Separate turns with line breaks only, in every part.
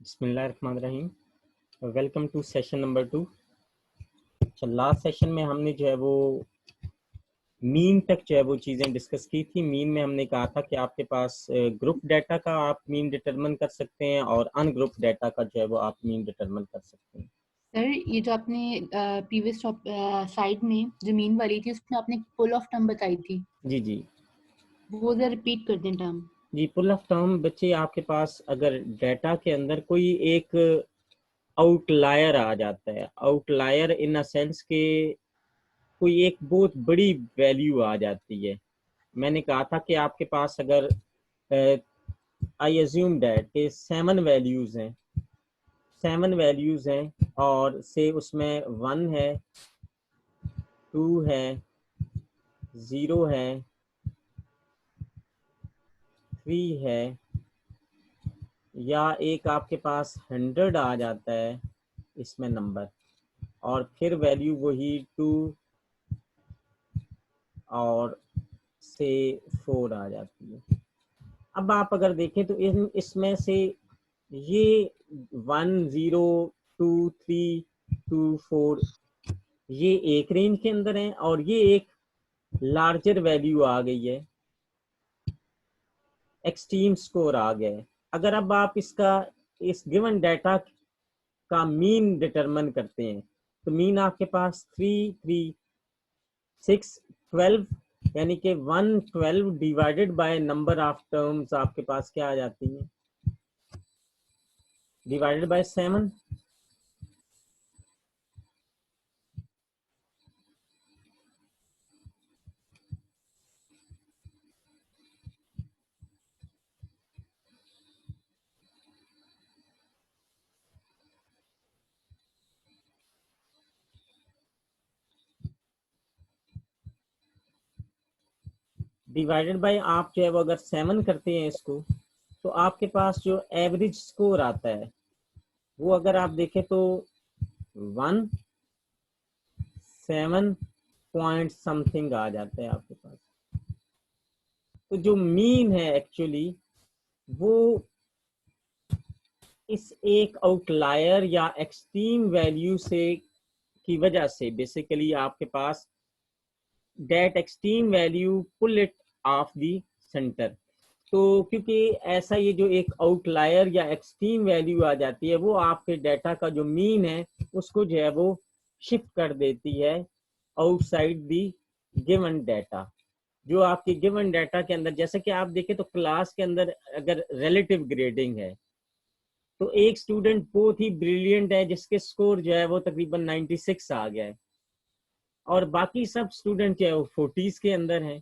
बिस्मिल्लाहिर्रहमानिर्रहीम। Welcome to session number 2। अच्छा, last session में हमने जो है वो मीन तक जो है वो चीज़ें डिस्कस की थी। मीन में हमने कहा था कि आपके पास ग्रुप डाटा का आप मीन डिटरमिन कर सकते हैं और अनग्रुप डाटा का जो है वो आप मीन डिटरमिन कर सकते हैं।
सर, ये जो आपने प्रीवियस साइड में जो मीन वाली थी उसमें आपने पुल ऑफ टर्म बताई थी,
जी जी
वो जरा रिपीट कर दें टर्म।
जी। पुल ऑफ टर्म बच्चे, आपके पास अगर डाटा के अंदर कोई एक आउटलायर आ जाता है, आउटलायर इन अ सेंस के कोई एक बहुत बड़ी वैल्यू आ जाती है। मैंने कहा था कि आपके पास अगर आई एज्यूम दैट के 7 वैल्यूज हैं और से उसमें 1 है, 2 है, 0 है, 3 है, या एक आपके पास 100 आ जाता है इसमें नंबर, और फिर वैल्यू वही 2 और से 4 आ जाती है। अब आप अगर देखें तो इसमें से ये 1 0 2 3 2 4 ये एक रेंज के अंदर है और ये एक लार्जर वैल्यू आ गई है, एक्सट्रीम स्कोर आ गया है। अगर अब आप इसका इस गिवन डाटा का मीन डिटरमिन करते हैं तो मीन आपके पास 3 3 6 12, यानी कि 112 divided by number of terms आपके पास क्या आ जाती है, डिवाइडेड बाय 7। डिवाइडेड बाय आप जो है वो अगर 7 करते हैं इसको, तो आपके पास जो एवरेज स्कोर आता है वो अगर आप देखें तो 1 7 पॉइंट समथिंग आ जाता है आपके पास। तो जो मीन है एक्चुअली वो इस एक आउटलायर या एक्सट्रीम वैल्यू से की वजह से बेसिकली आपके पास that extreme value pull it off the centre. तो क्योंकि ऐसा ये जो एक आउटलायर या एक्सट्रीम वैल्यू आ जाती है वो आपके डाटा का जो मीन है उसको जो है वो शिफ्ट कर देती है आउटसाइड दी गिवन डाटा। जो आपके गिवन डाटा के अंदर, जैसे कि आप देखें तो क्लास के अंदर अगर रिलेटिव ग्रेडिंग है तो एक स्टूडेंट बहुत ही ब्रिलियंट है जिसके स्कोर जो है वो तकरीबन 96 आ गया है, और बाकी सब स्टूडेंट जो है वो 40s के अंदर हैं।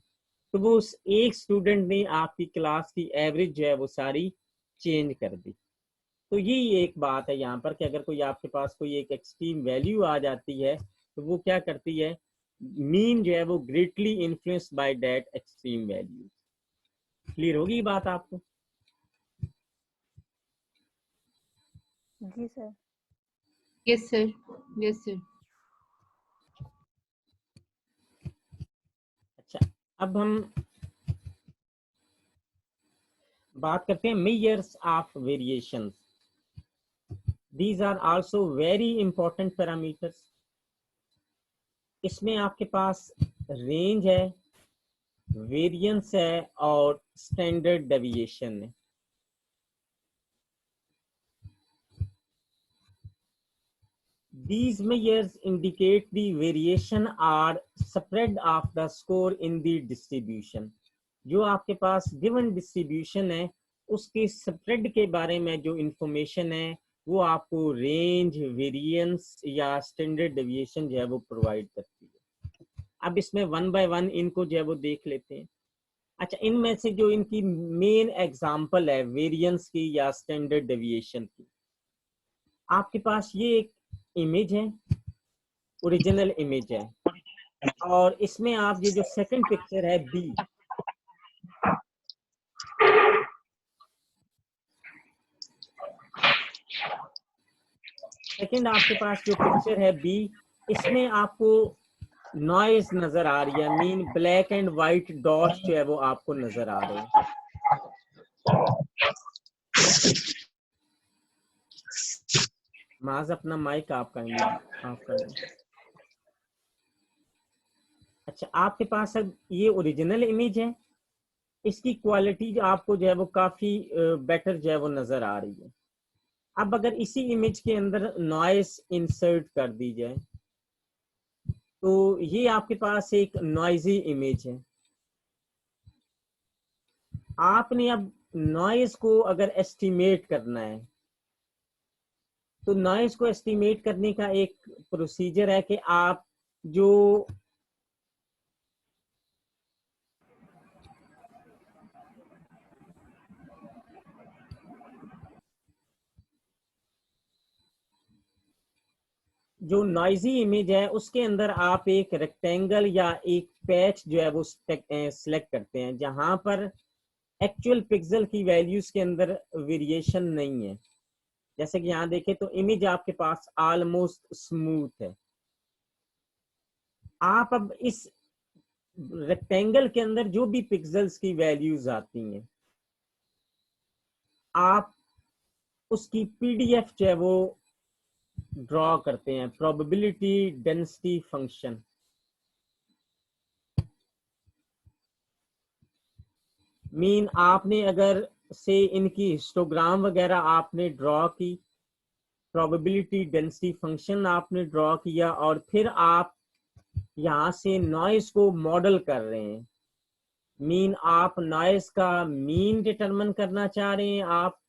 तो वो उस एक स्टूडेंट ने आपकी क्लास की एवरेज जो है वो सारी चेंज कर दी। तो यही एक बात है यहाँ पर कि अगर कोई आपके पास कोई एक एक्सट्रीम वैल्यू आ जाती है तो वो क्या करती है, मीन जो है वो greatly influenced by that extreme value. Clear होगी बात आपको?
जी sir.
Yes sir, yes sir.
अच्छा, अब हम बात करते हैं measures of variations. These are also very important parameters. इसमें आपके पास रेंज है, वेरिएंस है और स्टैंडर्ड डेविएशन है। These measures indicate the variation or spread of the score in the distribution. जो आपके पास गिवन डिस्ट्रीब्यूशन है उसके स्प्रेड के बारे में जो इंफॉर्मेशन है वो आपको रेंज, वेरिएंस या स्टैंडर्ड डेविएशन जो है वो प्रोवाइड करती है। अब इसमें 1 बाय 1 इनको जो है वो देख लेते हैं। अच्छा, इनमें से जो इनकी मेन एग्जांपल है वेरिएंस की या स्टैंडर्ड डेविएशन की, आपके पास ये एक इमेज है, ओरिजिनल इमेज है, और इसमें आप ये जो सेकंड पिक्चर है बी, सेकंड आपके पास जो पिक्चर है बी, इसमें आपको नॉइज नजर आ रही है, mean black and white dots जो है वो आपको नजर आ रहे हैं। माज अपना माइक आप काइंडली ऑफ कर दें। अच्छा, आपके पास अब ये ओरिजिनल इमेज है, इसकी क्वालिटी जो आपको जो है वो काफी बेटर जो है वो नजर आ रही है। अब अगर इसी इमेज के अंदर नॉइस इंसर्ट कर दी जाए तो ये आपके पास एक नॉइजी इमेज है। आपने अब नॉइस को अगर एस्टिमेट करना है तो नॉइस को एस्टिमेट करने का एक प्रोसीजर है कि आप जो नॉइजी इमेज है उसके अंदर आप एक रेक्टेंगल या एक पैच जो है वो सिलेक्ट करते हैं जहां पर एक्चुअल पिक्सल की वैल्यूज के अंदर वेरिएशन नहीं है। जैसे कि यहाँ देखें तो इमेज आपके पास ऑलमोस्ट स्मूथ है। आप अब इस रेक्टेंगल के अंदर जो भी पिक्सल्स की वैल्यूज आती हैं आप उसकी पीडीएफ जो है वो ड्रॉ करते हैं, प्रोबेबिलिटी डेंसिटी फंक्शन। मीन आपने अगर से इनकी हिस्टोग्राम वगैरह आपने ड्रॉ की, प्रोबेबिलिटी डेंसिटी फंक्शन आपने ड्रॉ किया और फिर आप यहाँ से नॉइस को मॉडल कर रहे हैं। मीन आप नॉइस का मीन डिटरमिन करना चाह रहे हैं आप,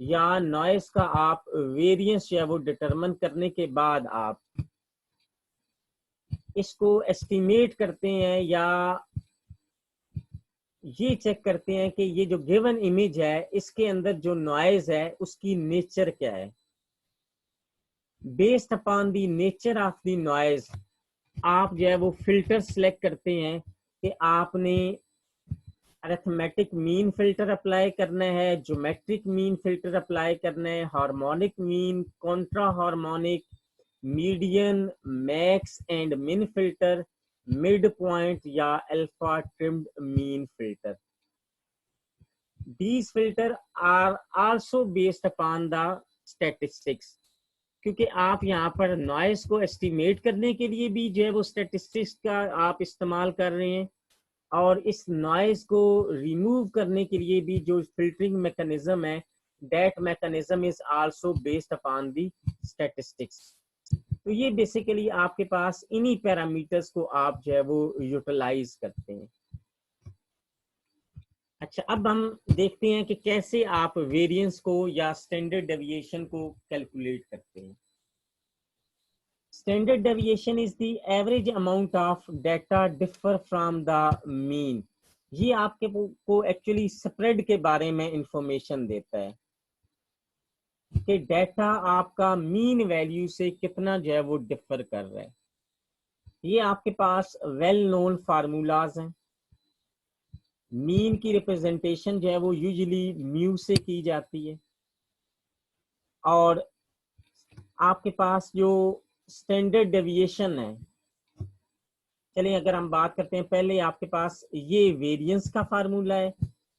या नॉइस का आप वेरिएंस या वो डिटरमिन करने के बाद आप इसको एस्टिमेट करते हैं या ये चेक करते हैं कि ये जो गिवन इमेज है इसके अंदर जो नॉइज है उसकी नेचर क्या है। Based upon the nature of the noise आप जो है वो फिल्टर सेलेक्ट करते हैं कि आपने अरिथमेटिक मीन फिल्टर अप्लाई करना है, ज्योमेट्रिक मीन फिल्टर अप्लाई करना है, harmonic mean, Contra harmonic, median, max and मिन फिल्टर, मिड पॉइंट या alpha trimmed mean filter. These filter are also based upon the statistics, क्योंकि आप यहाँ पर नॉइस को एस्टिमेट करने के लिए भी जो है वो स्टेटिस्टिक्स का आप इस्तेमाल कर रहे हैं और इस नॉइस को रिमूव करने के लिए भी जो फिल्टरिंग मैकेनिज्म है that mechanism is also based upon the statistics. तो ये बेसिकली आपके पास इन्हीं पैरामीटर्स को आप जो है वो यूटिलाइज करते हैं। अच्छा, अब हम देखते हैं कि कैसे आप वेरिएंस को या स्टैंडर्ड डेविएशन को कैलकुलेट करते हैं। Standard deviation is the average amount of data differ from the mean. ये आपके को एक्चुअली स्प्रेड के बारे में इंफॉर्मेशन देता है कि डाटा आपका मीन वैल्यू से कितना जो है वो डिफर कर रहा है। ये आपके पास वेल नोन फार्मूलाज हैं। मीन की रिप्रेजेंटेशन जो है वो यूजुअली म्यू से की जाती है और आपके पास जो स्टैंडर्ड डेविएशन है, चलिए अगर हम बात करते हैं, पहले आपके पास ये वेरिएंस का फार्मूला है।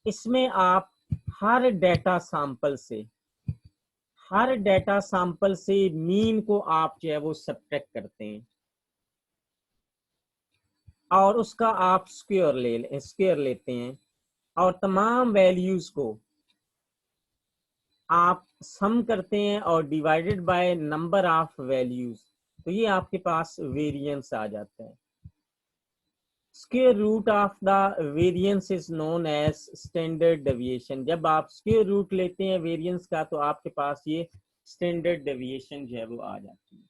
इसमें आप हर डेटा सैंपल से मीन को आप जो है वो सब्ट्रैक्ट करते हैं और उसका आप स्क्वायर लेते हैं और तमाम वैल्यूज को आप सम करते हैं और divided by number of values, तो ये आपके पास वेरिएंस आ जाता है। Square root of the variance is known as standard deviation. जब आप स्क्वायर रूट लेते हैं वेरिएंस का तो आपके पास ये स्टैंडर्ड डेविएशन जो है वो आ जाती है।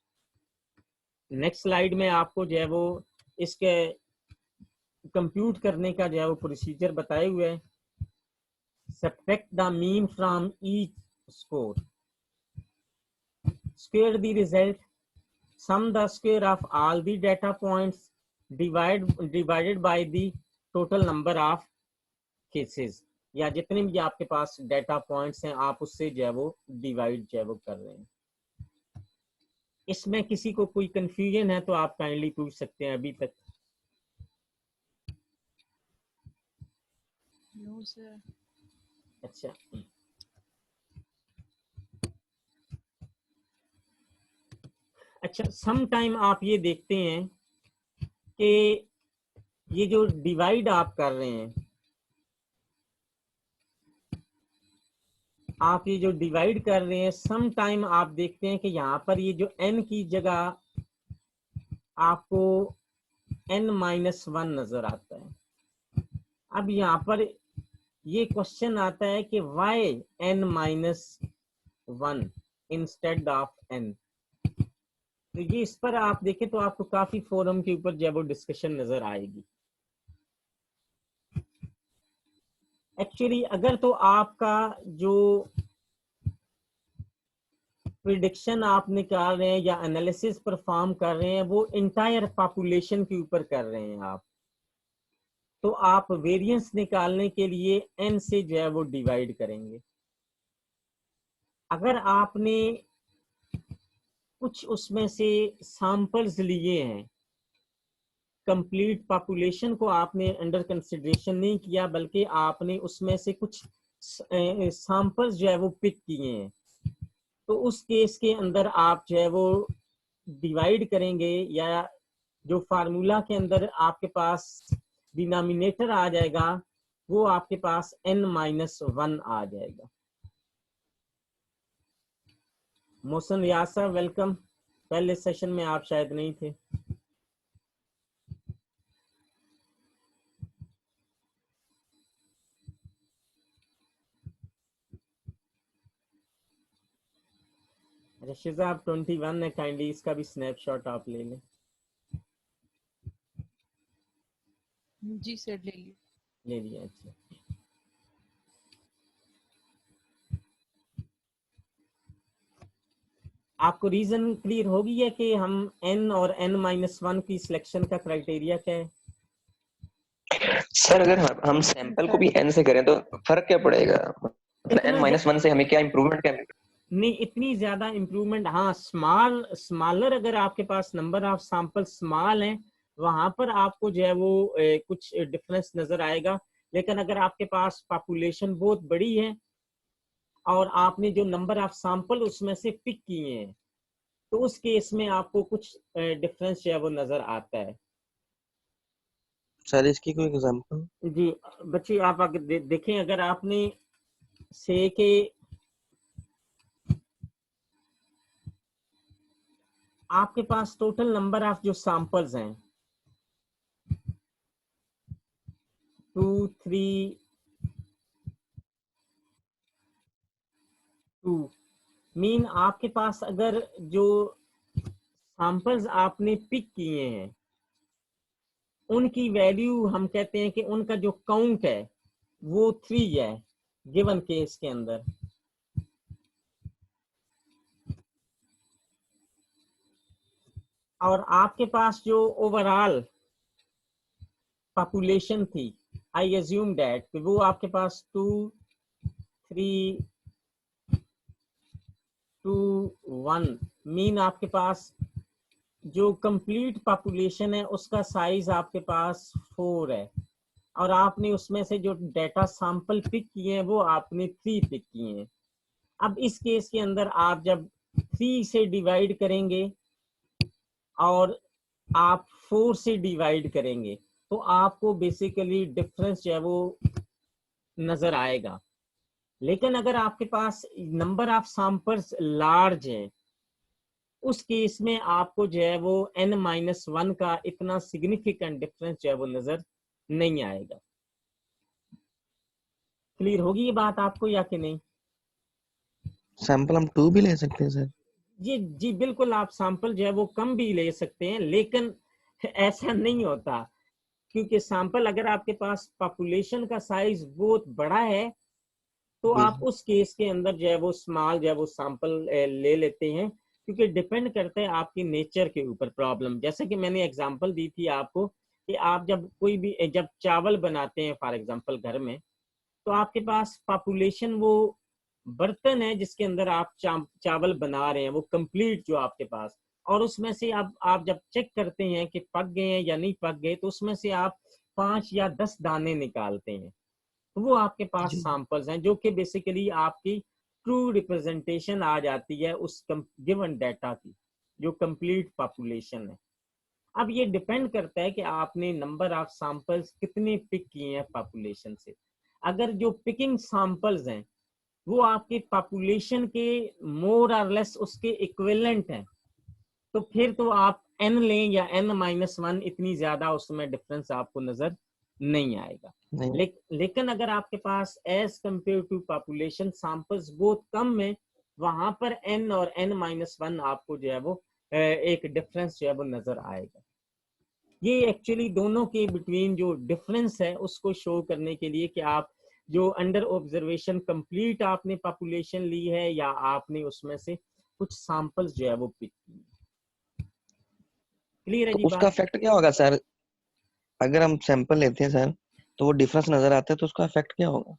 नेक्स्ट स्लाइड में आपको जो है वो इसके कंप्यूट करने का जो है वो प्रोसीजर बताए हुए है। Subtract the mean from each score, square the result, sum the square of all the data points divided by the total number of cases, या जितने भी आपके पास डेटा पॉइंट्स हैं आप उससे जो है वो डिवाइड जो है वो कर रहे हैं। इसमें किसी को कोई कंफ्यूजन है तो आप काइंडली पूछ सकते हैं अभी तक।
No sir.
अच्छा, अच्छा, सम टाइम आप ये देखते हैं कि ये जो डिवाइड आप कर रहे हैं, आप ये जो डिवाइड कर रहे हैं, सम टाइम आप देखते हैं कि यहाँ पर ये जो n की जगह आपको n-1 नजर आता है। अब यहाँ पर ये क्वेश्चन आता है कि Y n-1 instead of n। तो ये इस पर आप देखें तो आपको काफी फोरम के ऊपर जो है वो डिस्कशन नजर आएगी। एक्चुअली अगर तो आपका जो प्रिडिक्शन आप निकाल रहे हैं या एनालिसिस परफॉर्म कर रहे हैं वो इंटायर पॉपुलेशन के ऊपर कर रहे हैं आप, तो आप वेरिएंस निकालने के लिए n से जो है वो डिवाइड करेंगे। अगर आपने कुछ उसमें से सैंपल्स लिए हैं, कंप्लीट पॉपुलेशन को आपने अंडर कंसिडरेशन नहीं किया, बल्कि आपने उसमें से कुछ सैंपल्स जो है वो पिक किए हैं, तो उस केस के अंदर आप जो है वो डिवाइड करेंगे, या जो फार्मूला के अंदर आपके पास डिनोमिनेटर आ जाएगा वो आपके पास n-1 आ जाएगा। मोहसिन रियाज साहब वेलकम, पहले सेशन में आप शायद नहीं थे। रशीदा आप 21 है, काइंडली इसका भी स्नैपशॉट आप ले लें।
जी सर ले लिया।
ले लिया, अच्छा। आपको रीजन क्लियर होगी है कि हम n और n-1 की सिलेक्शन का क्राइटेरिया क्या है?
सर अगर हम सैंपल को भी n से करें तो फर्क क्या पड़ेगा? मतलब n-1 से हमें क्या इम्प्रूवमेंट क्या मिलेगा?
नहीं, इतनी ज्यादा इम्प्रूवमेंट, हाँ स्मॉलर अगर आपके पास नंबर ऑफ सैंपल स्मॉल हैं वहां पर आपको जो है वो कुछ डिफरेंस नजर आएगा। लेकिन अगर आपके पास पॉपुलेशन बहुत बड़ी है और आपने जो नंबर ऑफ सैंपल उसमें से पिक किए हैं, तो उस केस में आपको कुछ डिफरेंस जो है वो नजर आता है।
सर इसकी कोई एग्जांपल?
जी बच्चे आप आगे देखें, अगर आपने से के आपके पास टोटल नंबर ऑफ जो सैंपल्स हैं 2 3 2, मीन आपके पास अगर जो सैंपल्स आपने पिक किए हैं उनकी वैल्यू, हम कहते हैं कि उनका जो काउंट है वो 3 है गिवन केस के अंदर, और आपके पास जो ओवरऑल पॉपुलेशन थी, आई एज्यूम दैट वो आपके पास 2 3 2 1, मीन आपके पास जो कंप्लीट पॉपुलेशन है उसका साइज आपके पास 4 है, और आपने उसमें से जो डेटा सैंपल पिक किए हैं वो आपने 3 पिक किए हैं। अब इस केस के अंदर आप जब 3 से डिवाइड करेंगे और आप 4 से डिवाइड करेंगे तो आपको बेसिकली डिफरेंस जो है वो नजर आएगा। लेकिन अगर आपके पास नंबर ऑफ सैंपल्स लार्ज है उस केस में आपको जो है वो n-1 का इतना सिग्निफिकेंट डिफरेंस जो है वो नजर नहीं आएगा। क्लियर होगी ये बात आपको या कि नहीं?
सैंपल हम 2 भी ले सकते हैं सर?
जी बिल्कुल, आप सैंपल जो है वो कम भी ले सकते हैं, लेकिन ऐसा नहीं होता, क्योंकि सैंपल अगर आपके पास पॉपुलेशन का साइज बहुत बड़ा है तो आप उस केस के अंदर जो है वो स्मॉल जो है वो सैंपल ले लेते हैं, क्योंकि डिपेंड करता है आपकी नेचर के ऊपर प्रॉब्लम। जैसे कि मैंने एग्जांपल दी थी आपको कि आप जब कोई भी जब चावल बनाते हैं फॉर एग्जांपल घर में, तो आपके पास पॉपुलेशन वो बर्तन है जिसके अंदर आप चावल बना रहे हैं वो कंप्लीट जो आपके पास, और उसमें से आप जब चेक करते हैं कि पक गए हैं या नहीं पक गए तो उसमें से आप 5 या 10 दाने निकालते हैं, तो वो आपके पास सैंपल्स हैं जो कि बेसिकली आपकी ट्रू रिप्रेजेंटेशन आ जाती है उस गिवन डाटा की। जो कंप्लीट पॉपुलेशन है। अब ये डिपेंड करता है कि आपने नंबर ऑफ सैंपल्स कितने पिक किए हैं पॉपुलेशन से। अगर जो पिकिंग सैंपल्स हैं वो आपके पॉपुलेशन के मोर और लेस उसके इक्विवेलेंट हैं, तो फिर तो आप n लें या n-1, इतनी ज्यादा उसमें डिफरेंस आपको नजर नहीं आएगा।
नहीं
लेकिन अगर आपके पास as compare to population samples बहुत कम है, वहां पर n और n-1 आपको जो है वो एक डिफरेंस जो है वो नजर आएगा। ये एक्चुअली दोनों के बिटवीन जो डिफरेंस है उसको शो करने के लिए कि आप जो अंडर ऑब्जर्वेशन कंप्लीट आपने पॉपुलेशन ली है या आपने उसमें से कुछ सैंपल्स जो है वो पिक किए। क्लियर है
तो
जी
उसका
बात?
इफेक्ट क्या होगा सर? अगर हम सैंपल लेते हैं सर तो वो डिफरेंस नजर आता है तो उसका इफेक्ट क्या होगा?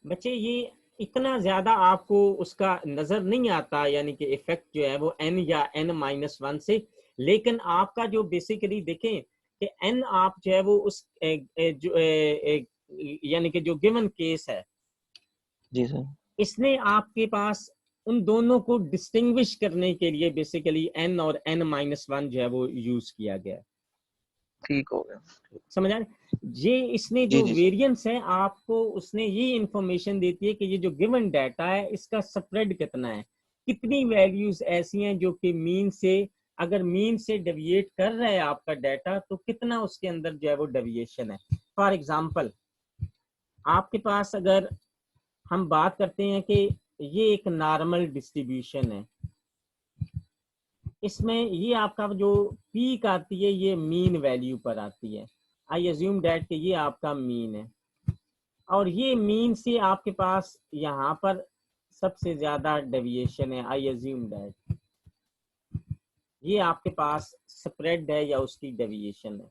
बच्चे ये इतना ज्यादा आपको उसका नजर नहीं आता, यानी कि इफेक्ट जो है वो n या n-1 से, लेकिन आपका जो बेसिकली देखें कि n आप जो है वो उस यानी कि जो गिवन केस है
जी सर।
इसने आपके पास उन दोनों को डिस्टिंग्विश करने के लिए बेसिकली n और n-1 जो है वो यूज किया गया है।
ठीक हो गया।
समझ आ रहा? ये इसने
जी
जो
जी सर।
वेरिएंस है आपको उसने ये इंफॉर्मेशन देती है कि ये जो गिवन डाटा है इसका स्प्रेड कितना है, कितनी वैल्यूज ऐसी हैं जो कि मीन से, अगर मीन से डेविएट कर रहा है आपका डाटा तो कितना उसके अंदर जो है वो डेविएशन है। फॉर एग्जांपल आपके पास अगर हम बात करते हैं कि ये एक नॉर्मल डिस्ट्रीब्यूशन है, इसमें ये आपका जो पीक आती है ये मीन वैल्यू पर आती है। आई अज्यूम दैट कि ये आपका मीन है और ये मीन से आपके पास यहाँ पर सबसे ज्यादा डेविएशन है। आई अज्यूम दैट ये आपके पास स्प्रेड है या उसकी डेविएशन है।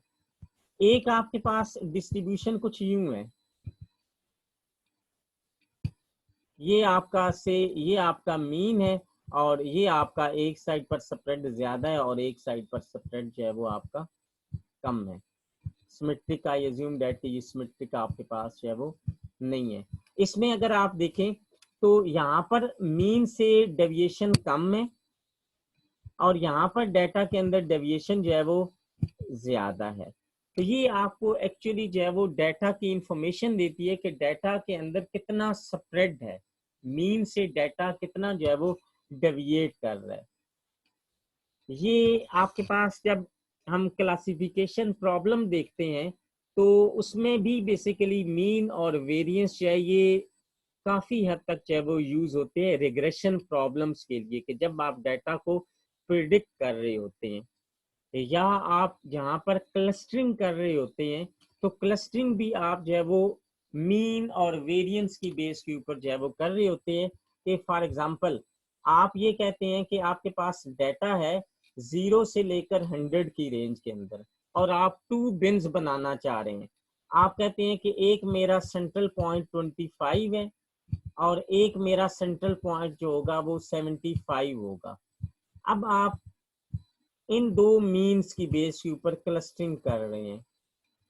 एक आपके पास डिस्ट्रीब्यूशन कुछ यूं है, ये आपका मीन है और ये आपका एक साइड पर स्प्रेड ज्यादा है और एक साइड पर स्प्रेड जो है वो आपका कम है। सिमेट्रिक, आई अज्यूम दैट कि ये सिमेट्रिक आपके पास जो है वो नहीं है। इसमें अगर आप देखें तो यहाँ पर मीन से डेविएशन कम है और यहाँ पर डाटा के अंदर डेविएशन जो है वो ज्यादा है। तो ये आपको एक्चुअली जो है वो डाटा की इंफॉर्मेशन देती है कि डाटा के अंदर कितना स्प्रेड है, मीन से डाटा कितना जो है वो डेविएट कर रहा है। ये आपके पास जब हम क्लासिफिकेशन प्रॉब्लम देखते हैं तो उसमें भी बेसिकली मीन और वेरिएंस जो है ये काफी हद तक जो है वो यूज होते हैं रिग्रेशन प्रॉब्लम्स के लिए, कि जब आप डाटा को प्रिडिक्ट कर रहे होते हैं या आप जहाँ पर क्लस्टरिंग कर रहे होते हैं, तो क्लस्टरिंग भी आप जो है वो मीन और वेरिएंस की बेस के ऊपर जो है वो कर रहे होते हैं। कि फॉर एग्जांपल आप ये कहते हैं कि आपके पास डाटा है 0 से लेकर 100 की रेंज के अंदर और आप 2 बिन्स बनाना चाह रहे हैं। आप कहते हैं कि एक मेरा सेंट्रल पॉइंट 25 है और एक मेरा सेंट्रल पॉइंट जो होगा वो 75 होगा। अब आप इन दो मीन्स की बेस के ऊपर क्लस्टरिंग कर रहे हैं,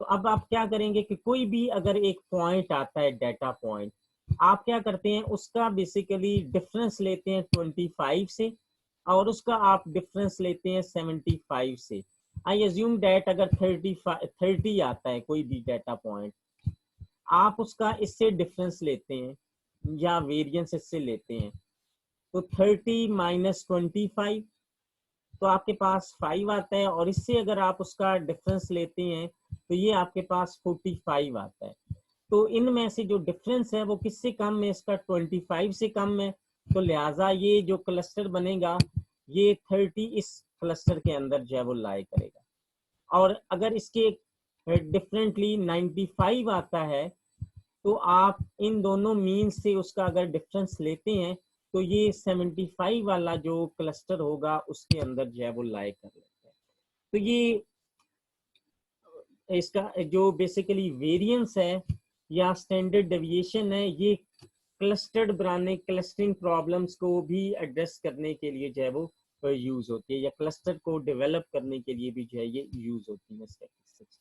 तो अब आप क्या करेंगे कि कोई भी अगर एक पॉइंट आता है डाटा पॉइंट, आप क्या करते हैं उसका बेसिकली डिफरेंस लेते हैं 25 से और उसका आप डिफरेंस लेते हैं 75 से। आई अज्यूम डैट अगर 30 आता है कोई भी डाटा पॉइंट, आप उसका इससे डिफरेंस लेते हैं या वेरिएंस इससे लेते हैं, तो 30 माइनस 25 तो आपके पास 5 आता है और इससे अगर आप उसका डिफरेंस लेते हैं तो ये आपके पास 45 आता है। तो इनमें से जो डिफरेंस है वो किससे कम है, इसका 25 से कम है, तो लिहाजा ये जो क्लस्टर बनेगा ये 30 इस क्लस्टर के अंदर जो है वो लाई करेगा। और अगर इसके डिफरेंटली 95 आता है तो आप इन दोनों मीन से उसका अगर डिफरेंस लेते हैं तो ये 75 वाला जो क्लस्टर होगा उसके अंदर जो है वो लाई कर लेता है। तो ये इसका जो बेसिकली वेरिएंस है या स्टैंडर्ड डेविएशन है, ये क्लस्टर्ड बनाने, क्लस्टरिंग प्रॉब्लम्स को भी एड्रेस करने के लिए जो है वो यूज होती है, या क्लस्टर को डेवलप करने के लिए भी जो है ये यूज होती है स्टैटिस्टिक्स।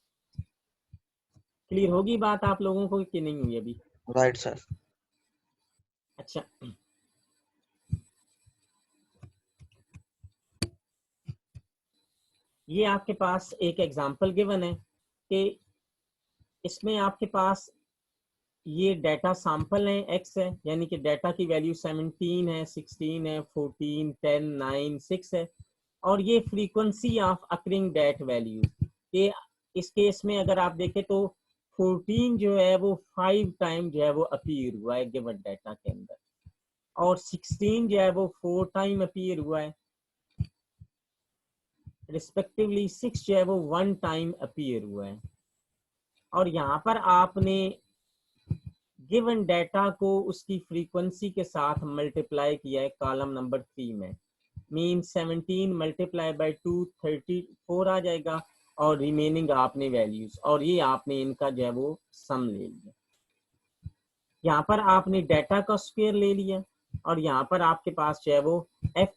क्लियर होगी बात आप लोगों को कि नहीं हुई अभी?
Right sir.
अच्छा, ये आपके पास एक एग्जांपल गिवन है कि इसमें आपके पास ये डाटा सैंपल है x है, यानी कि डाटा की वैल्यू 17 है, 16 है, 14, 10, 9, 6 है, और ये frequency of occurring data value, ये इस केस में अगर आप देखें तो 14 जो है वो 5 टाइम जो है वो अपीयर हुआ है गिवन डाटा के अंदर, और 16 जो है वो 4 टाइम अपीयर हुआ है, रिस्पेक्टिवली 6 जो है वो 1 टाइम अपीयर हुआ है। और यहाँ पर आपने गिवन डाटा को उसकी फ्रीक्वेंसी के साथ मल्टीप्लाई किया है कॉलम नंबर 3 में, मीन 17 मल्टीप्लाई बाय 2 34 आ जाएगा, और रिमेनिंग आपने वैल्यूज, और ये आपने इनका जो है वो सम ले लिया। यहाँ पर आपने डाटा का स्क्वायर ले लिया, और यहाँ पर आपके पास जो है वो f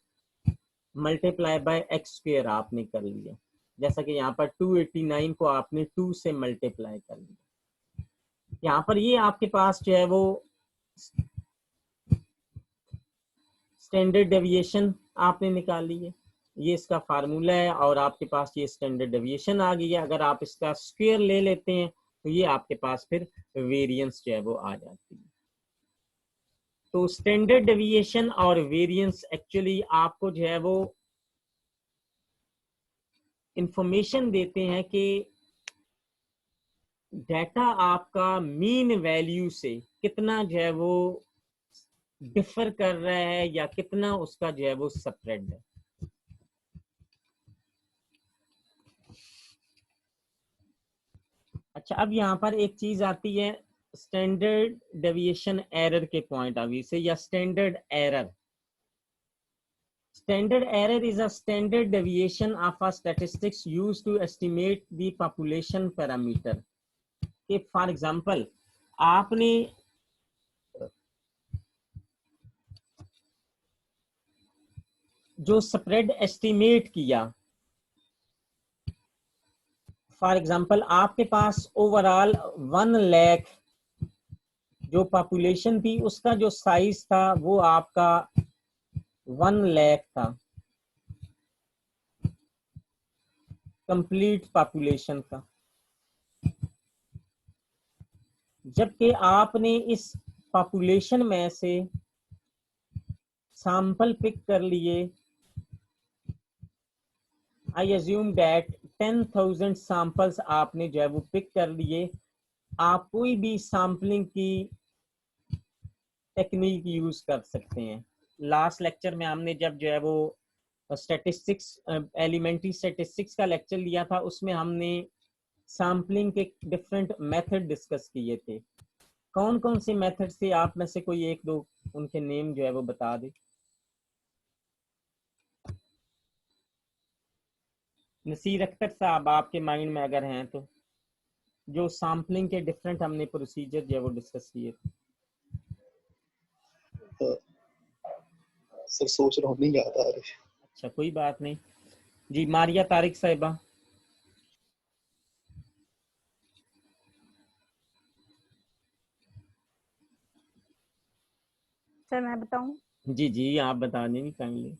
multiply by x square आपने कर लिया, जैसा कि यहाँ पर 289 को आपने 2 से मल्टीप्लाई कर लिया। यहाँ पर ये आपके पास जो है वो स्टैंडर्ड डेविएशन आपने निकाल ली है, ये इसका फार्मूला है, और आपके पास ये स्टैंडर्ड डेविएशन आ गई है। अगर आप इसका स्क्वायर ले लेते हैं तो ये आपके पास फिर वेरिएंस जो है वो आ जाती है। तो स्टैंडर्ड डेविएशन और वेरिएंस एक्चुअली आपको जो है वो इंफॉर्मेशन देते हैं कि डाटा आपका मीन वैल्यू से कितना जो है वो डिफर कर रहा है, या कितना उसका जो है वो स्प्रेड है। अच्छा, अब यहाँ पर एक चीज आती है स्टैंडर्ड डेविएशन एरर के पॉइंट ऑफ व्यू से, या standard error. Standard error is a standard deviation of a statistics used to estimate the population parameter. कि फॉर एग्जाम्पल आपने जो स्प्रेड एस्टिमेट किया, फॉर एग्जाम्पल आपके पास ओवरऑल 1 लाख जो पॉपुलेशन थी, उसका जो साइज था वो आपका 1 लाख था कंप्लीट पॉपुलेशन का, जबकि आपने इस पॉपुलेशन में से सैंपल पिक कर लिए। आई अज्यूम दैट 10,000 सैंपल्स आपने जो है वो पिक कर लिए। आप कोई भी सैम्पलिंग की टेक्निक यूज कर सकते हैं। लास्ट लेक्चर में हमने जब जो है वो स्टैटिस्टिक्स एलिमेंट्री स्टैटिस्टिक्स का लेक्चर लिया था, उसमें हमने सैम्पलिंग के डिफरेंट मेथड डिस्कस किए थे। कौन कौन से मेथड थे, आप में से कोई एक दो उनके नेम जो है वो बता दे। नसीर अख्तर साहब, आपके माइंड में अगर हैं तो, जो सैम्पलिंग के डिफरेंट हमने प्रोसीजर जो है वो डिस्कस किए थे।
सर सोच रहा हूँ, नहीं याद आ रही।
अच्छा, कोई बात नहीं जी। मारिया तारिक साहिबा।
सर मैं बताऊं?
जी जी, आप बता देंगे काइंडली।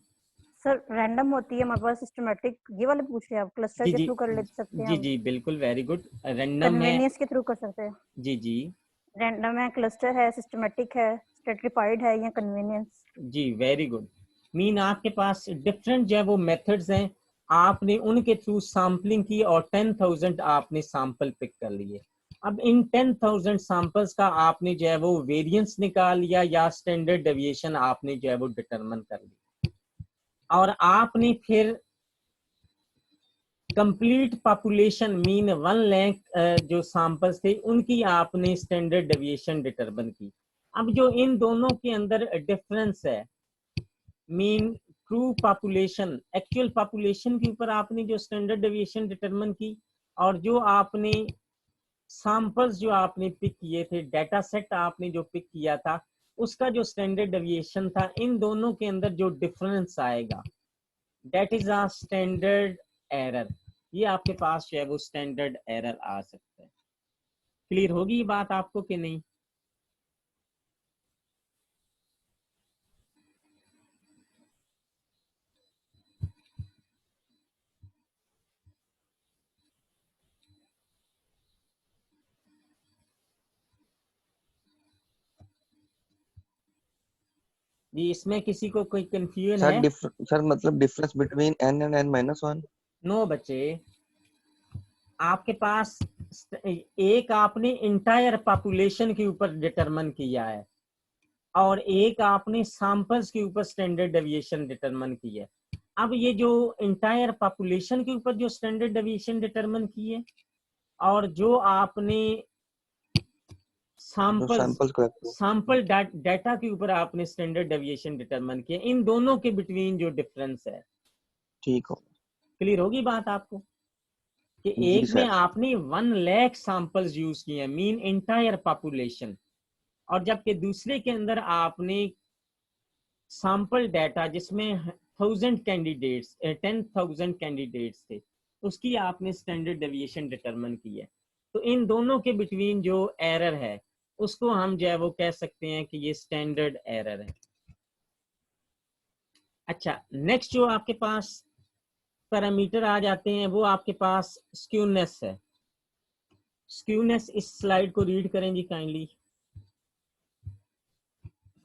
सर रैंडम होती है हमारे पास, सिस्टमैटिक, ये वाले पूछ रहे हैं आप? क्लस्टर
जी
के
जी
थ्रू कर ले सकते हैं
जी
हम,
जी बिल्कुल, वेरी गुड। रैंडम है,
कन्वीनियंस के थ्रू कर सकते हैं।
जी जी
रैंडम है, क्लस्टर है, सिस्टमैटिक है, स्ट्रेटिफाइड है, या कन्वीनियंस।
जी, वेरी गुड। मीन आपके पास डिफरेंट जो है वो मेथड्स हैं, आपने उनके थ्रू सैम्पलिंग की और 10,000 आपने सैंपल पिक कर लिए। अब इन 10,000 सैंपल्स का आपने जो है वो वेरिएंस निकाल लिया, या स्टैंडर्ड डेविएशन आपने जो है वो डिटरमिन कर लिया, और आपने फिर कंप्लीट पॉपुलेशन मीन 1 लाख जो सैंपल्स थे उनकी आपने स्टैंडर्ड डेविएशन डिटरमिन की। अब जो इन दोनों के अंदर डिफरेंस है, mean true population, actual population के ऊपर आपने जो स्टैंडर्ड डेविएशन डिटरमिन की, और जो आपने सैंपल्स जो आपने पिक किए थे, डाटा सेट आपने जो पिक किया था, उसका जो स्टैंडर्ड डेविएशन था, इन दोनों के अंदर जो डिफरेंस आएगा that is a standard error. ये आपके पास जो है वो स्टैंडर्ड एरर आ सकता है। क्लियर होगी ये बात आपको कि नहीं? जी इसमें किसी को कोई कंफ्यूजन
सर
है?
सर मतलब difference between n and n-1।
No बच्चे, आपके पास एक आपने इंटायर पॉपुलेशन के ऊपर डिटरमिन किया है और एक आपने सैंपल्स के ऊपर स्टैंडर्ड डेविएशन डिटरमिन की है। अब ये जो इंटायर पॉपुलेशन के ऊपर जो स्टैंडर्ड डेविएशन डिटरमिन की है और जो आपने सैंपल डाटा के ऊपर आपने स्टैंडर्ड डेविएशन डिटरमिन किया, इन दोनों के बिटवीन जो डिफरेंस है,
ठीक हो,
क्लियर होगी बात आपको कि
जी
एक में
सर।
आपने 1 लाख सैंपल्स यूज किए हैं, मीन इंटायर पॉपुलेशन, और जबकि दूसरे के अंदर आपने सैंपल डाटा जिसमें 1000 कैंडिडेट्स 10,000 कैंडिडेट्स थे, उसकी आपने स्टैंडर्ड डेविएशन डिटरमिन की है। तो इन दोनों के बिटवीन जो एरर है उसको हम जो है वो कह सकते हैं कि ये स्टैंडर्ड एरर है। अच्छा, नेक्स्ट जो आपके पास पैरामीटर आ जाते हैं वो आपके पास स्क्यूनेस है। स्क्यूनेस, इस स्लाइड को रीड करें जी काइंडली।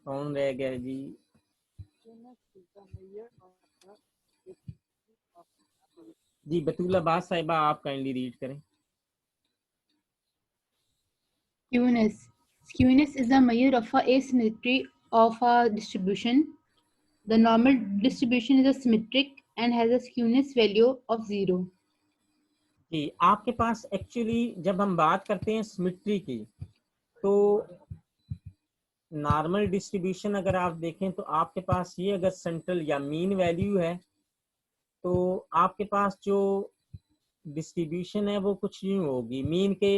कौन रह गया जी? जी बतूल अब्बास साहिबा, आप काइंडली रीड करें।
Skewness is a measure of a asymmetry of a distribution. The normal distribution is a symmetric and has a skewness value of 0.
जी आपके पास एक्चुअली जब हम बात करते हैं सिमेट्री की, तो नॉर्मल डिस्ट्रीब्यूशन अगर आप देखें तो आपके पास ये अगर सेंट्रल या मीन वैल्यू है तो आपके पास जो डिस्ट्रीब्यूशन है वो कुछ यूं होगी। मीन के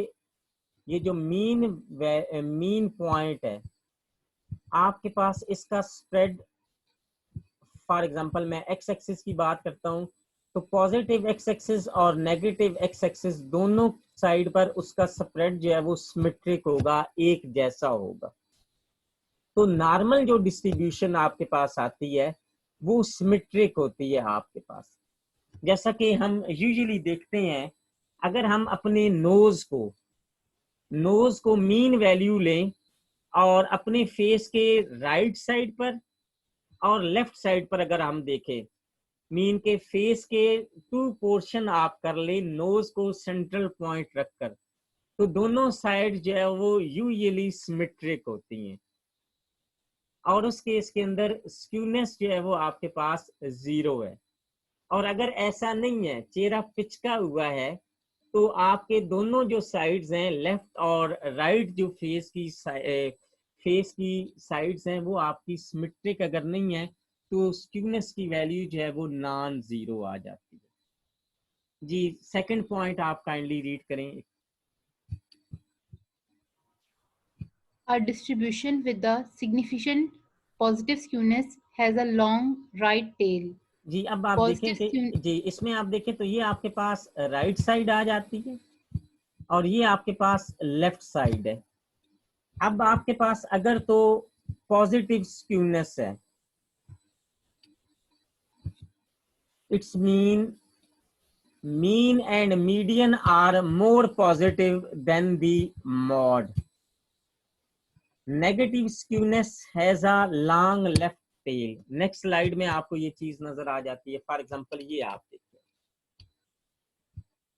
ये जो मीन पॉइंट है आपके पास, इसका स्प्रेड, फॉर एग्जांपल मैं एक्स एक्सिस की बात करता हूं तो पॉजिटिव एक्स एक्सिस और नेगेटिव एक्स एक्सिस दोनों साइड पर उसका स्प्रेड जो है वो सिमेट्रिक होगा, एक जैसा होगा। तो नॉर्मल जो डिस्ट्रीब्यूशन आपके पास आती है वो सिमेट्रिक होती है आपके पास। जैसा कि हम यूजुअली देखते हैं, अगर हम अपने नोज को मीन वैल्यू लें और अपने फेस के राइट साइड पर और लेफ्ट साइड पर अगर हम देखें, मीन के फेस के 2 पोर्शन आप कर ले नोज को सेंट्रल पॉइंट रखकर, तो दोनों साइड जो है वो यूजुअली सिमेट्रिक होती हैं और उस केस के अंदर स्क्यूनेस जो है वो आपके पास 0 है। और अगर ऐसा नहीं है, चेहरा पिचका हुआ है, तो आपके दोनों जो साइड्स हैं, लेफ्ट और राइट जो फेस की साइड्स हैं, वो आपकी सिमेट्रिक अगर नहीं है तो स्क्यूनेस की वैल्यू जो है वो नॉन जीरो आ जाती है। जी सेकंड पॉइंट आप काइंडली रीड करें।
A distribution with a significant positive skewness has a long right tail.
जी अब आप देखें कि जी इसमें आप देखें तो ये आपके पास राइट साइड आ जाती है और ये आपके पास लेफ्ट साइड है। अब आपके पास अगर तो पॉजिटिव स्क्यूनेस है, it's mean and median are more positive than the mode. Negative skewness has a long left tail. Next slide में आपको ये चीज नजर आ जाती है। फॉर एग्जांपल ये आप देखिए,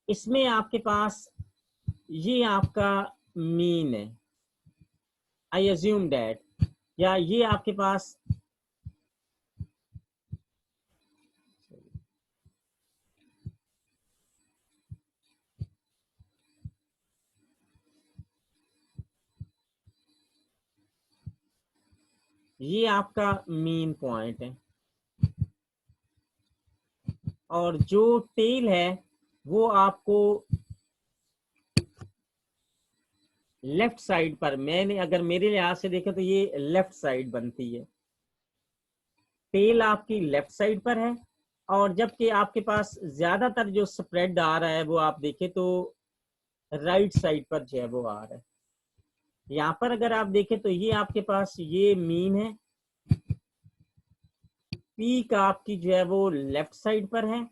इसमें आपके पास ये आपका मीन है, आई अज्यूम दैट, या ये आपके पास ये आपका मीन पॉइंट है और जो टेल है वो आपको लेफ्ट साइड पर, मैंने अगर मेरे लिहाज से देखें तो ये लेफ्ट साइड बनती है, टेल आपकी लेफ्ट साइड पर है और जबकि आपके पास ज्यादातर जो स्प्रेड आ रहा है वो आप देखें तो राइट साइड पर जो है वो आ रहा है। यहाँ पर अगर आप देखें तो ये आपके पास ये मीन है, पीक आपकी जो है वो लेफ्ट साइड पर है,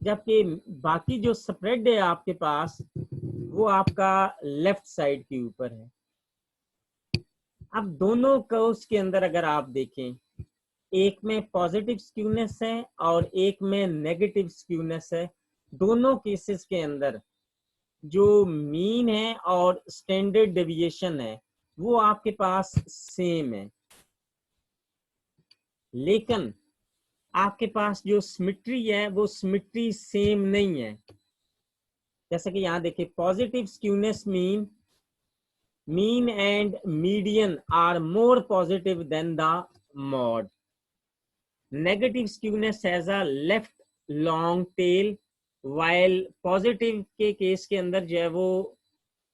जबकि बाकी जो स्प्रेड है आपके पास वो आपका लेफ्ट साइड के ऊपर है। अब दोनों कर्व्स के अंदर अगर आप देखें, एक में पॉजिटिव स्क्यूनेस है और एक में नेगेटिव स्क्यूनेस है। दोनों केसेस के अंदर जो मीन है और स्टैंडर्ड डेविएशन है वो आपके पास सेम है, लेकिन आपके पास जो सिमेट्री है वो सिमेट्री सेम नहीं है। जैसे कि यहाँ देखिए, positive skewness mean and median are more positive than the mode. Negative skewness has a left long tail, while positive के केस के अंदर जो है वो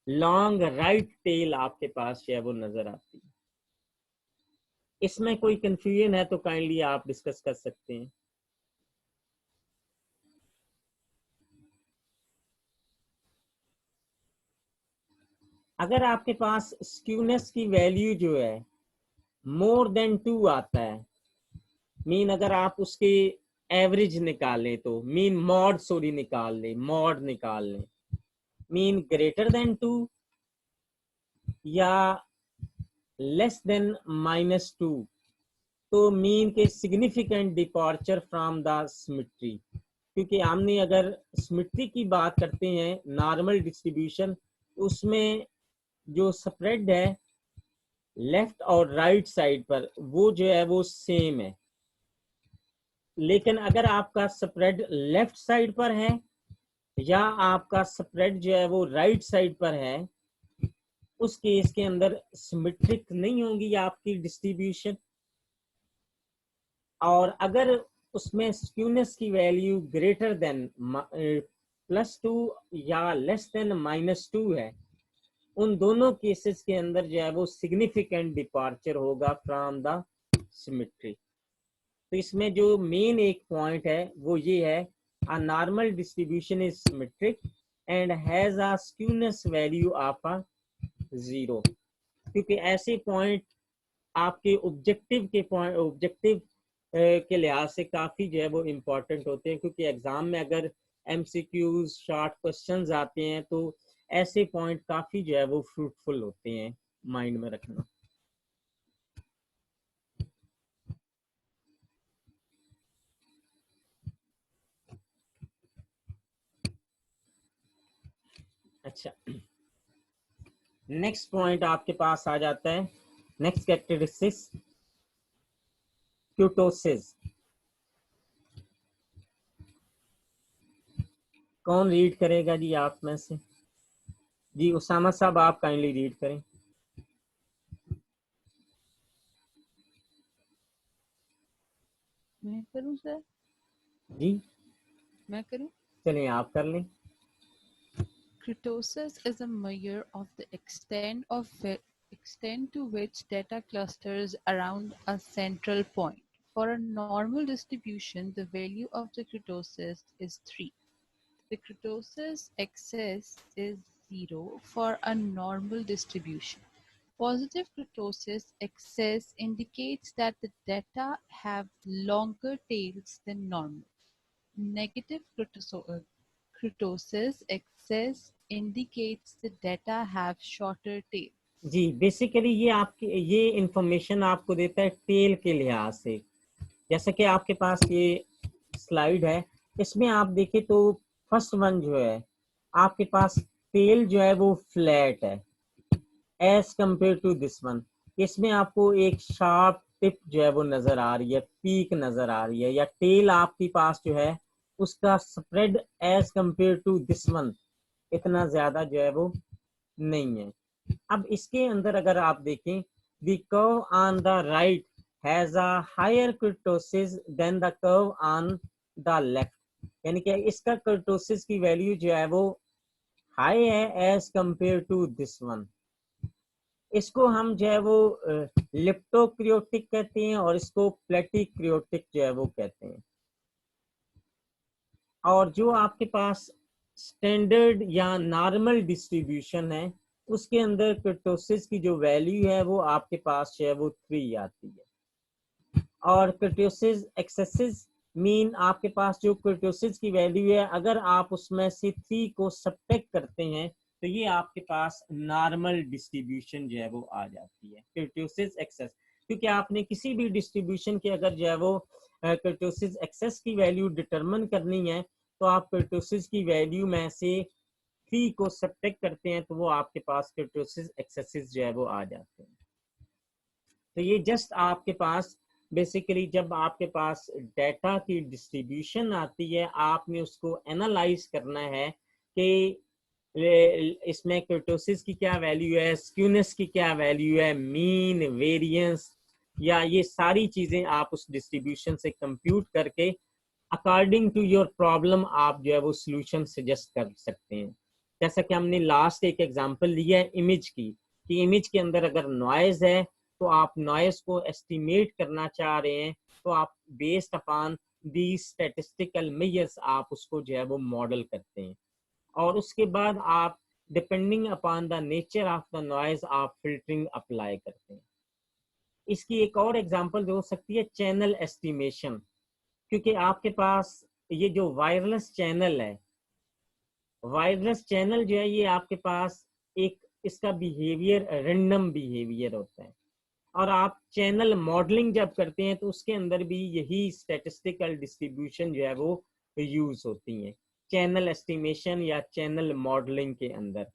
लॉन्ग राइट टेल आपके पास जो है वो नजर आती है। इसमें कोई कंफ्यूजन है तो काइंडली आप डिस्कस कर सकते हैं। अगर आपके पास स्क्यूनेस की वैल्यू जो है मोर देन 2 आता है, मीन अगर आप उसके एवरेज निकालें तो मीन मॉड निकाल लें, मीन ग्रेटर देन 2 या लेस देन -2, तो मीन के significant departure from the symmetry. क्योंकि हमने अगर सिमेट्री की बात करते हैं नॉर्मल डिस्ट्रीब्यूशन, उसमें जो स्प्रेड है लेफ्ट और राइट साइड पर वो जो है वो सेम है, लेकिन अगर आपका स्प्रेड लेफ्ट साइड पर है या आपका स्प्रेड जो है वो राइट साइड पर है, उस केस के अंदर सिमेट्रिक नहीं होगी आपकी डिस्ट्रीब्यूशन। और अगर उसमें स्क्यूनेस की वैल्यू ग्रेटर देन +2 या लेस देन -2 है, उन दोनों केसेस के अंदर जो है वो सिग्निफिकेंट डिपार्चर होगा फ्रॉम द सिमेट्री। तो इसमें जो मेन एक पॉइंट है वो ये है, a normal distribution is symmetric and has a skewness value of 0। क्योंकि ऐसे पॉइंट आपके ऑब्जेक्टिव के लिहाज से काफी जो है वो इम्पोर्टेंट होते हैं, क्योंकि एग्जाम में अगर MCQs शॉर्ट क्वेश्चंस आते हैं तो ऐसे पॉइंट काफी जो है वो फ्रूटफुल होते हैं, माइंड में रखना। अच्छा, नेक्स्ट पॉइंट आपके पास आ जाता है, नेक्स्ट कैरेक्टरिस्टिक्स क्यूटोसिस। कौन रीड करेगा जी आप में से? जी उसामा साहब आप काइंडली रीड करें।
मैं करूं सर?
जी
मैं करूं?
चलिए आप कर लें।
Kurtosis is a measure of the extent to which data clusters around a central point. For a normal distribution, the value of the kurtosis is 3. The kurtosis excess is 0 for a normal distribution. Positive kurtosis excess indicates that the data have longer tails than normal. Negative kurtosis excess indicates the data have shorter tail.
जी basically ये आपके ये information आपको देता है tell के लिहाज से। जैसे कि आपके पास ये स्लाइड है, इसमें आप देखें तो फर्स्ट वन जो है आपके पास टेल जो है वो फ्लैट है as compare to this one. इसमें आपको एक शार्प टिप जो है वो नजर आ रही है, पीक नजर आ रही है, या टेल आपके पास जो है उसका spread as compare to this one इतना ज्यादा जो है वो नहीं है। अब इसके अंदर अगर आप देखें, the curve on the right has a higher kurtosis than the curve on the left, यानी कि इसका कर्टोसिस की वैल्यू जो है वो हाई है as compare to this one. इसको हम जो है वो लिप्टोक्रियोटिक कहते हैं और इसको प्लेटिक्रियोटिक जो है वो कहते हैं। और जो आपके पास स्टैंडर्ड या नॉर्मल डिस्ट्रीब्यूशन है उसके अंदर कर्टोसिस की जो वैल्यू है वो आपके पास जो है वो 3 आती है। और कर्टोसिस एक्सेसिस मीन आपके पास जो कर्टोसिस की वैल्यू है अगर आप उसमें से 3 को सब्ट्रैक्ट करते हैं तो ये आपके पास नॉर्मल डिस्ट्रीब्यूशन जो है वो आ जाती है, कर्टोसिस एक्सेस। क्योंकि आपने किसी भी डिस्ट्रीब्यूशन के अगर जो है वो कर्टोसिस एक्सेस की वैल्यू डिटरमिन करनी है तो आप कर्टोसिस की वैल्यू में से 3 को सब्ट्रैक्ट करते हैं तो वो आपके पास कर्टोसिस एक्सेसिस जो है वो आ जाते हैं। तो ये जस्ट आपके पास बेसिकली जब आपके पास डाटा की डिस्ट्रीब्यूशन आती है आपने उसको एनालाइज करना है कि इसमें कर्टोसिस की क्या वैल्यू है, स्क्यूनेस की क्या वैल्यू है, मीन, वेरिएंस, या ये सारी चीजें आप उस डिस्ट्रीब्यूशन से कंप्यूट करके अकॉर्डिंग टू योर प्रॉब्लम आप जो है वो सोल्यूशन सजेस्ट कर सकते हैं। जैसा कि हमने लास्ट एक एग्जांपल लिया है इमेज की, कि इमेज के अंदर अगर नॉइज है तो आप नॉइज को एस्टिमेट करना चाह रहे हैं तो आप based upon the statistical measures आप उसको जो है वो मॉडल करते हैं, और उसके बाद आप depending upon the nature of the noise आप फिल्टरिंग अप्लाई करते हैं। इसकी एक और एग्जांपल हो सकती है चैनल एस्टिमेशन, क्योंकि आपके पास ये जो वायरलेस चैनल है, वायरलेस चैनल जो है ये आपके पास एक इसका बिहेवियर रैंडम बिहेवियर होता है, और आप चैनल मॉडलिंग जब करते हैं तो उसके अंदर भी यही स्टैटिस्टिकल डिस्ट्रीब्यूशन जो है वो यूज होती है चैनल एस्टिमेशन या चैनल मॉडलिंग के अंदर।